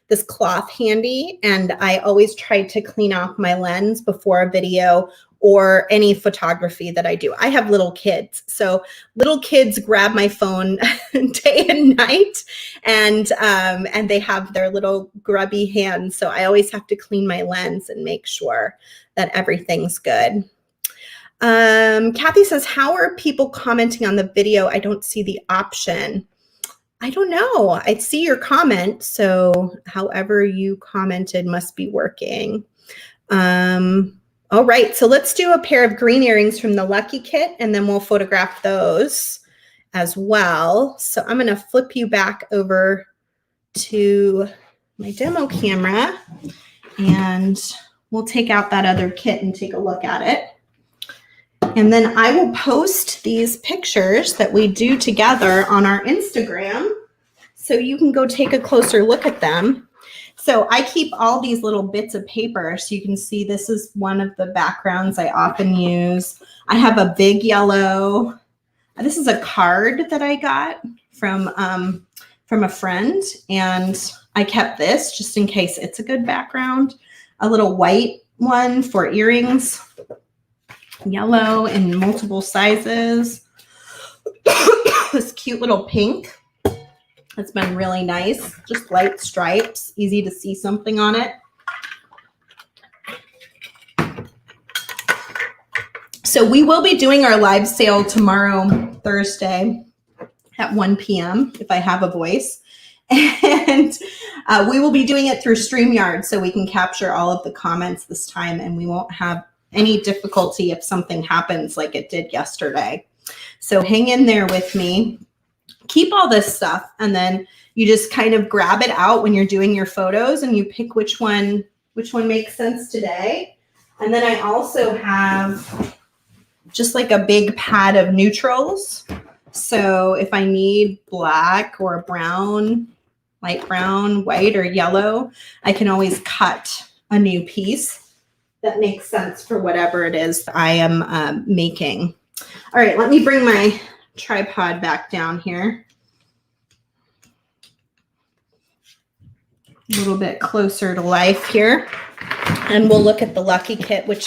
this cloth handy, and I always try to clean off my lens before a video or any photography that I do. I have little kids, so little kids grab my phone day and night, and they have their little grubby hands. So I always have to clean my lens and make sure that everything's good. Kathy says, how are people commenting on the video? I don't see the option. I don't know. I see your comment, so however you commented must be working. All right, so let's do a pair of green earrings from the Lucky Kit, and then we'll photograph those as well. So I'm going to flip you back over to my demo camera, and we'll take out that other kit and take a look at it. And then I will post these pictures that we do together on our Instagram so you can go take a closer look at them. So I keep all these little bits of paper so you can see this is one of the backgrounds I often use. I have a big yellow. This is a card that I got from a friend, and I kept this just in case it's a good background. A little white one for earrings, yellow in multiple sizes. This cute little pink. It's been really nice. Just light stripes, easy to see something on it. So we will be doing our live sale tomorrow, Thursday at 1 p.m. if I have a voice. And we will be doing it through StreamYard so we can capture all of the comments this time, and we won't have any difficulty if something happens like it did yesterday. So hang in there with me. Keep all this stuff, and then you just kind of grab it out when you're doing your photos and you pick which one makes sense today. And then I also have just like a big pad of neutrals. So if I need black or brown, light brown, white, or yellow, I can always cut a new piece that makes sense for whatever it is I am making. All right, let me bring my tripod back down here. A little bit closer to life here. And we'll look at the Lucky Kit, which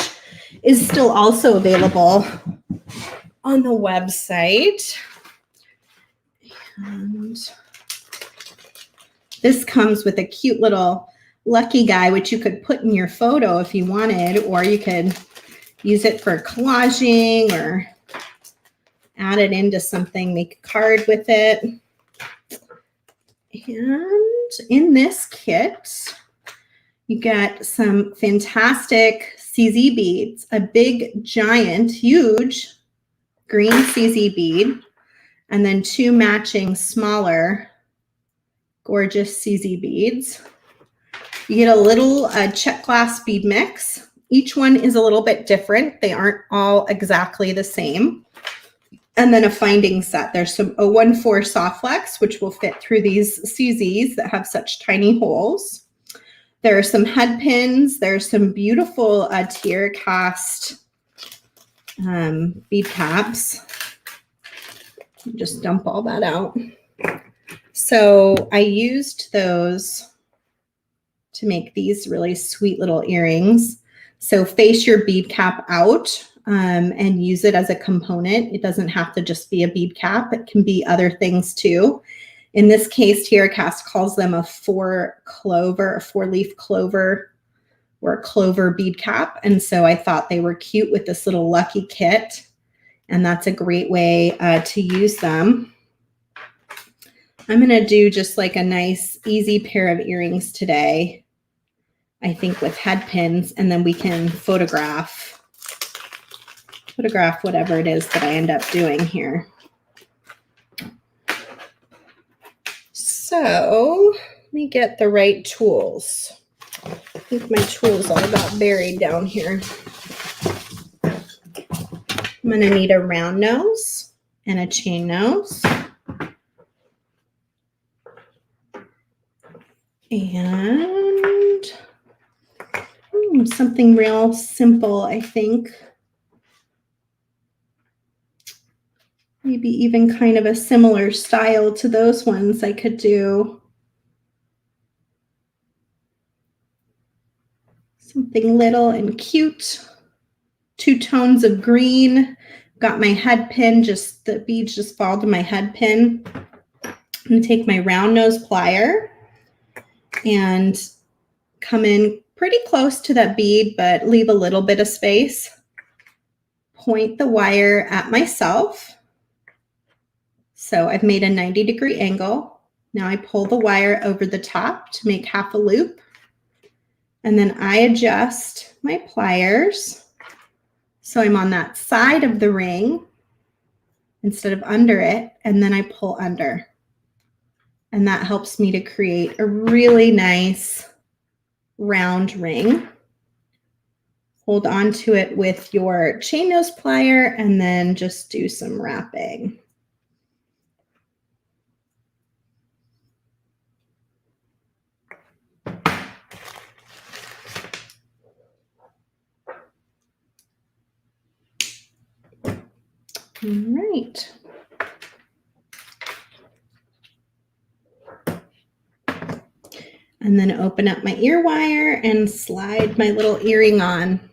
is still also available on the website. And this comes with a cute little lucky guy, which you could put in your photo if you wanted, or you could use it for collaging or add it into something, make a card with it. And in this kit, you get some fantastic CZ beads, a big, giant, huge green CZ bead, and then 2 matching smaller, gorgeous CZ beads. You get a little check glass bead mix. Each one is a little bit different. They aren't all exactly the same. And then a finding set. There's some 014 soft flex, which will fit through these CZs that have such tiny holes. There are some head pins. There's some beautiful tier cast bead caps. Just dump all that out. So I used those to make these really sweet little earrings. So face your bead cap out and use it as a component. It doesn't have to just be a bead cap. It can be other things too. In this case, TierraCast calls them a 4-leaf clover, or a clover bead cap. And so I thought they were cute with this little Lucky Kit. And that's a great way to use them. I'm going to do just like a nice, easy pair of earrings today, I think, with head pins, and then we can photograph whatever it is that I end up doing here. So let me get the right tools. I think my tools all got buried down here. I'm going to need a round nose and a chain nose. And something real simple, I think. Maybe even kind of a similar style to those ones I could do. Something little and cute. 2 tones of green. Got my head pin, the beads just fall to my head pin. I'm going to take my round nose plier and come in pretty close to that bead, but leave a little bit of space. Point the wire at myself. So I've made a 90-degree angle. Now I pull the wire over the top to make half a loop. And then I adjust my pliers so I'm on that side of the ring instead of under it, and then I pull under. And that helps me to create a really nice round ring. Hold on to it with your chain nose plier and then just do some wrapping. All right. And then open up my ear wire and slide my little earring on.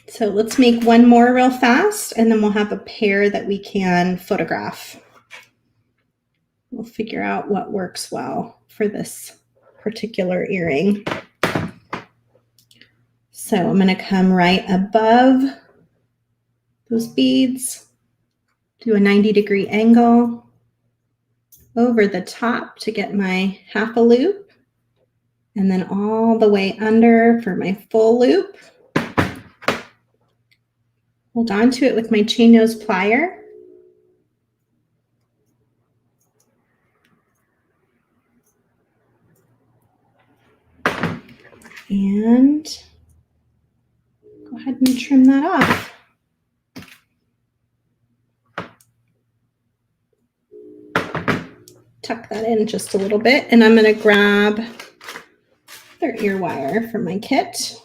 So let's make one more real fast and then we'll have a pair that we can photograph. We'll figure out what works well for this particular earring. So I'm going to come right above those beads, do a 90-degree angle over the top to get my half a loop, and then all the way under for my full loop. Hold on to it with my chain nose plier. And go ahead and trim that off. Tuck that in just a little bit, and I'm going to grab their ear wire from my kit.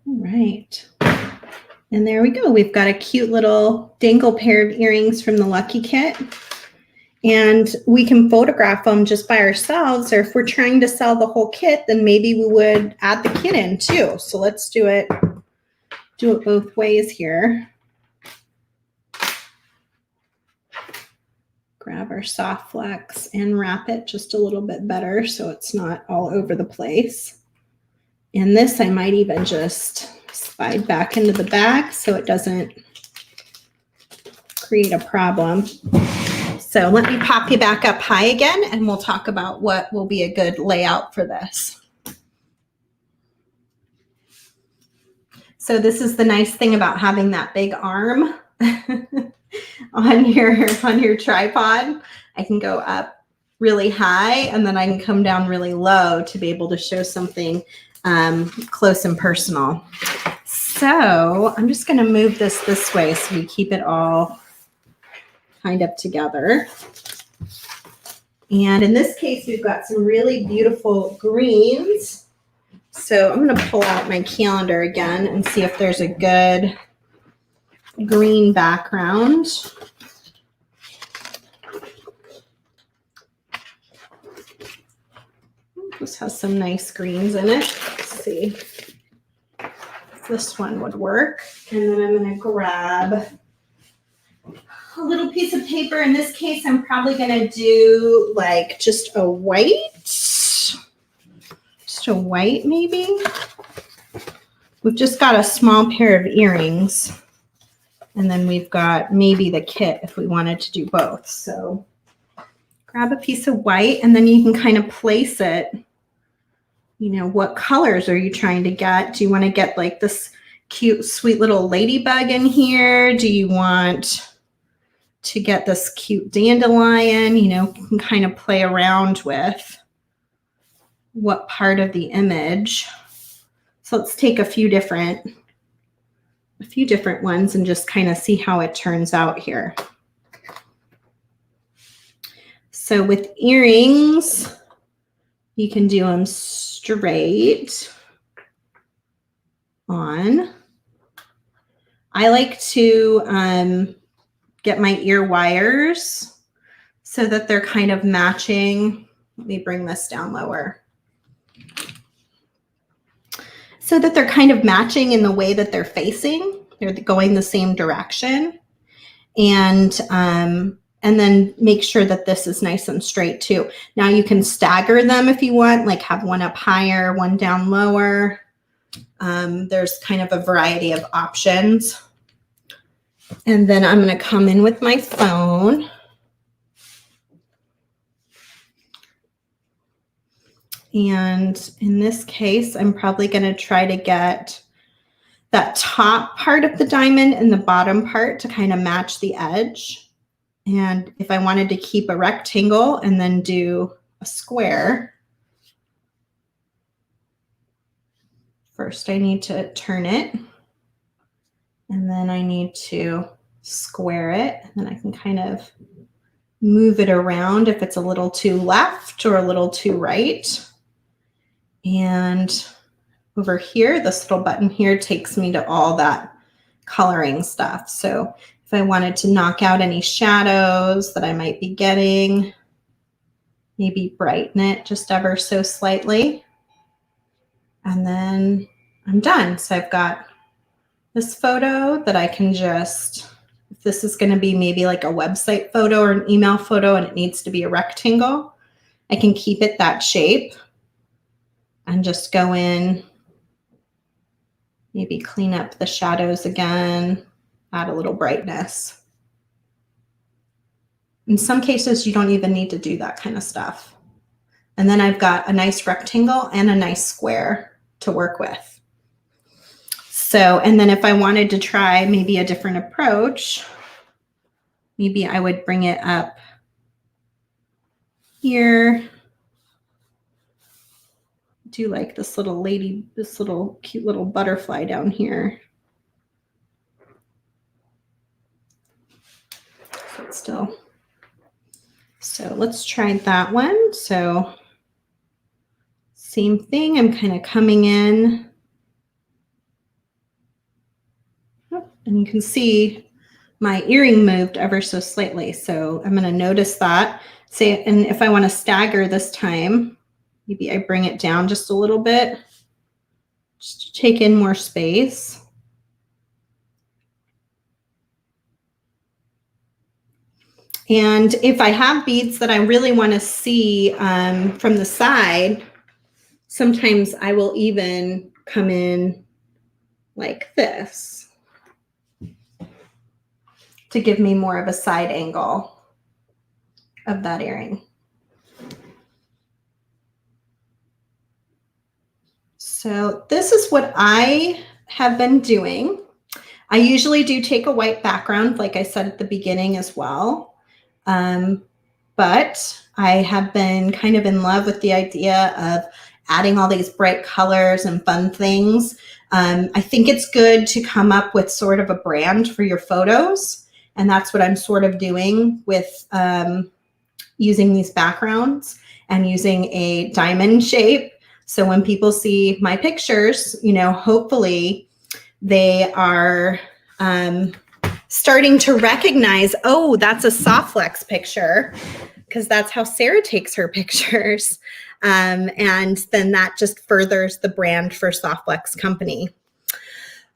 All right. And there we go. We've got a cute little dangle pair of earrings from the Lucky Kit. And we can photograph them just by ourselves, or if we're trying to sell the whole kit, then maybe we would add the kit in too. So let's do it both ways here. Grab our soft flex and wrap it just a little bit better so it's not all over the place. And this I might even just slide back into the bag so it doesn't create a problem. So let me pop you back up high again and we'll talk about what will be a good layout for this. So this is the nice thing about having that big arm on your tripod. I can go up really high and then I can come down really low to be able to show something close and personal. So I'm just going to move this way so we keep it all kind of together. And in this case, we've got some really beautiful greens. So I'm going to pull out my calendar again and see if there's a good green background. This has some nice greens in it. Let's see if this one would work. And then I'm going to grab a little piece of paper. In this case, I'm probably going to do like just a white maybe. We've just got a small pair of earrings. And then we've got maybe the kit if we wanted to do both. So grab a piece of white and then you can kind of place it. You know, what colors are you trying to get? Do you want to get like this cute, sweet little ladybug in here? Do you want to get this cute dandelion? You know, you can kind of play around with what part of the image. So let's take a few different ones and just kind of see how it turns out here. So with earrings, you can do them straight on. I like to get my ear wires so that they're kind of matching. Let me bring this down lower. So that they're kind of matching in the way that they're facing. They're going the same direction. And then make sure that this is nice and straight too. Now you can stagger them if you want, like have one up higher, one down lower. There's kind of a variety of options. And then I'm going to come in with my phone. And in this case, I'm probably going to try to get that top part of the diamond and the bottom part to kind of match the edge. And if I wanted to keep a rectangle and then do a square, first I need to turn it, and then I need to square it, and then I can kind of move it around if it's a little too left or a little too right. And over here, this little button here takes me to all that coloring stuff. So if I wanted to knock out any shadows that I might be getting, maybe brighten it just ever so slightly, and then I'm done. So I've got this photo that I can just, if this is going to be maybe like a website photo or an email photo and it needs to be a rectangle, I can keep it that shape and just go in, maybe clean up the shadows again, add a little brightness. In some cases, you don't even need to do that kind of stuff. And then I've got a nice rectangle and a nice square to work with. So, and then if I wanted to try maybe a different approach, maybe I would bring it up here. Do like this little lady, this little cute little butterfly down here. Still. So let's try that one. So same thing, I'm kind of coming in. And you can see my earring moved ever so slightly. So I'm going to notice that. Say, and if I want to stagger this time, maybe I bring it down just a little bit, just to take in more space. And if I have beads that I really want to see from the side, sometimes I will even come in like this to give me more of a side angle of that earring. So this is what I have been doing. I usually do take a white background, like I said at the beginning as well. But I have been kind of in love with the idea of adding all these bright colors and fun things. I think it's good to come up with sort of a brand for your photos. And that's what I'm sort of doing with using these backgrounds and using a diamond shape. So when people see my pictures, you know, hopefully they are starting to recognize, oh, that's a Softflex picture, because that's how Sara takes her pictures. And then that just furthers the brand for Softflex Company.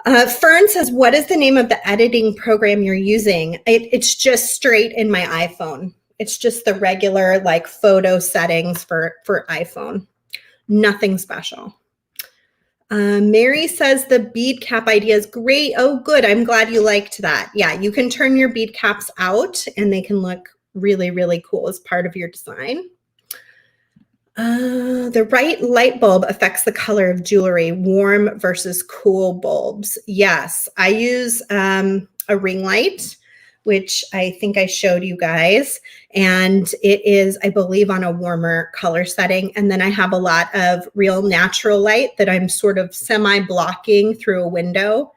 Fern says, what is the name of the editing program you're using? It's just straight in my iPhone. It's just the regular like photo settings for iPhone. Nothing special. Mary says the bead cap idea is great. Oh, good. I'm glad you liked that. Yeah, you can turn your bead caps out and they can look really, really cool as part of your design. The right light bulb affects the color of jewelry, warm versus cool bulbs. Yes, I use a ring light, which I think I showed you guys. And it is, I believe, on a warmer color setting. And then I have a lot of real natural light that I'm sort of semi-blocking through a window.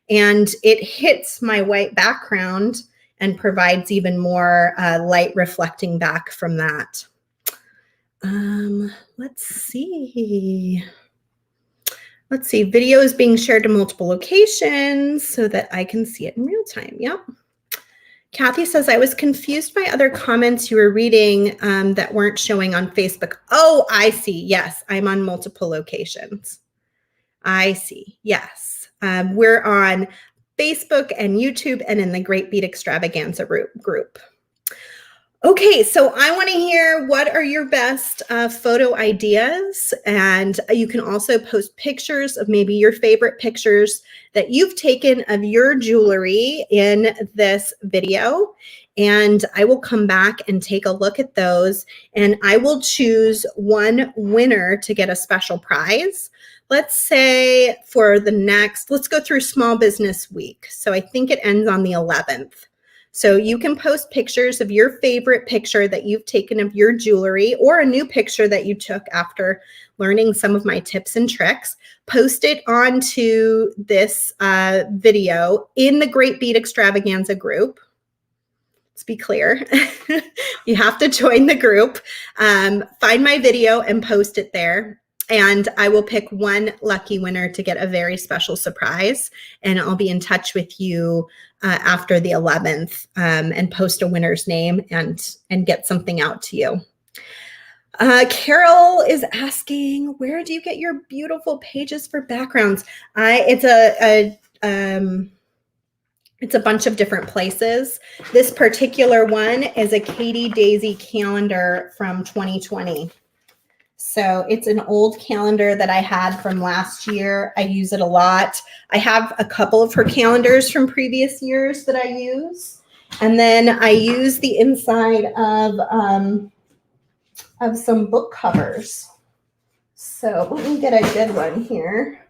And it hits my white background and provides even more light reflecting back from that. Let's see. Video is being shared to multiple locations so that I can see it in real time. Yep. Kathy says, I was confused by other comments you were reading that weren't showing on Facebook. Oh, I see. Yes, I'm on multiple locations. I see. Yes. We're on Facebook and YouTube and in the Great Bead Extravaganza group. Okay, so I want to hear what are your best photo ideas, and you can also post pictures of maybe your favorite pictures that you've taken of your jewelry in this video. and I will come back and take a look at those, and I will choose one winner to get a special prize. Let's say for the next, let's go through Small Business Week. So I think it ends on the 11th. So you can post pictures of your favorite picture that you've taken of your jewelry, or a new picture that you took after learning some of my tips and tricks. Post it onto this video in the Great Bead Extravaganza group. Let's be clear. You have to join the group. Find my video and post it there. And I will pick one lucky winner to get a very special surprise. And I'll be in touch with you after the 11th and post a winner's name and get something out to you. Carol is asking, where do you get your beautiful pages for backgrounds? It's a bunch of different places. This particular one is a Katie Daisy calendar from 2020. So it's an old calendar that I had from last year. I use it a lot. I have a couple of her calendars from previous years that I use. And then I use the inside of some book covers. So let me get a good one here.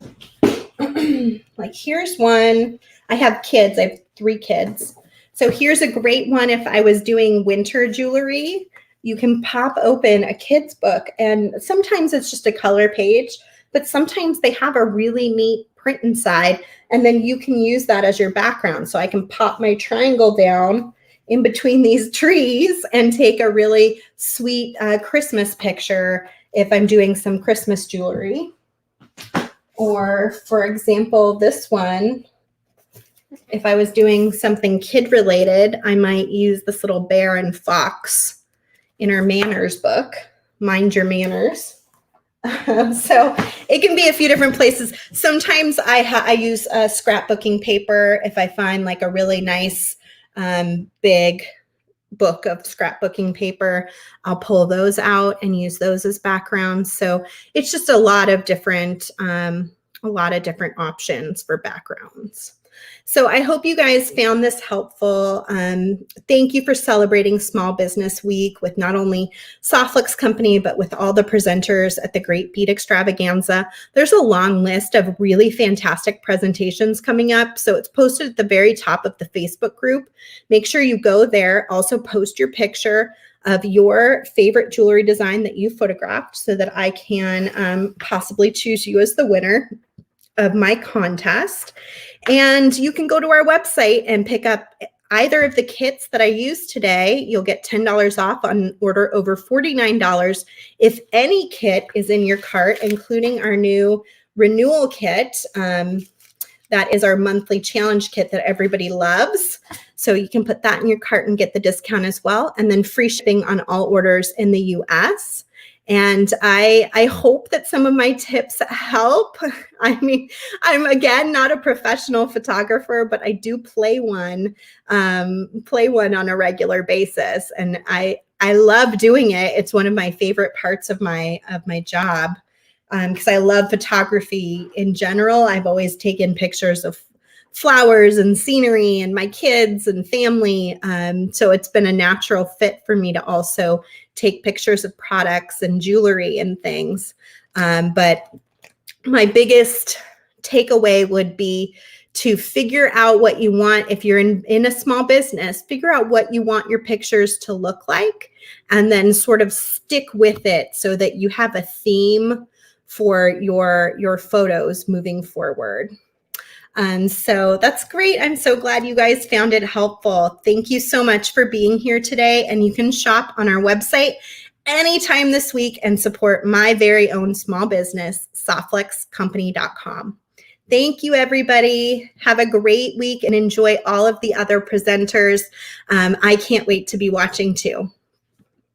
Like here's one. I have kids. I have 3 kids. So here's a great one if I was doing winter jewelry. You can pop open a kid's book, and sometimes it's just a color page, but sometimes they have a really neat print inside, and then you can use that as your background. So I can pop my triangle down in between these trees and take a really sweet Christmas picture if I'm doing some Christmas jewelry. Or for example, this one, if I was doing something kid related, I might use this little bear and fox in our manners book, Mind Your Manners. So it can be a few different places. Sometimes I use scrapbooking paper. If I find like a really nice big book of scrapbooking paper, I'll pull those out and use those as backgrounds. So it's just a lot of different options for backgrounds. So I hope you guys found this helpful. Thank you for celebrating Small Business Week with not only Softflix Company, but with all the presenters at the Great Bead Extravaganza. There's a long list of really fantastic presentations coming up. So it's posted at the very top of the Facebook group. Make sure you go there. Also post your picture of your favorite jewelry design that you photographed so that I can possibly choose you as the winner of my contest. And you can go to our website and pick up either of the kits that I used today. You'll get $10 off on an order over $49 if any kit is in your cart, including our new renewal kit. That is our monthly challenge kit that everybody loves. So you can put that in your cart and get the discount as well. And then free shipping on all orders in the US. And I hope that some of my tips help. I mean, I'm again not a professional photographer, but I do play one on a regular basis, and I love doing it. It's one of my favorite parts of my job because I love photography in general. I've always taken pictures of flowers and scenery and my kids and family. So it's been a natural fit for me to also take pictures of products and jewelry and things. But my biggest takeaway would be to figure out what you want. If you're in a small business, figure out what you want your pictures to look like, and then sort of stick with it so that you have a theme for your photos moving forward. So that's great. I'm so glad you guys found it helpful. Thank you so much for being here today. And you can shop on our website anytime this week and support my very own small business, softflexcompany.com. Thank you, everybody. Have a great week and enjoy all of the other presenters. I can't wait to be watching too.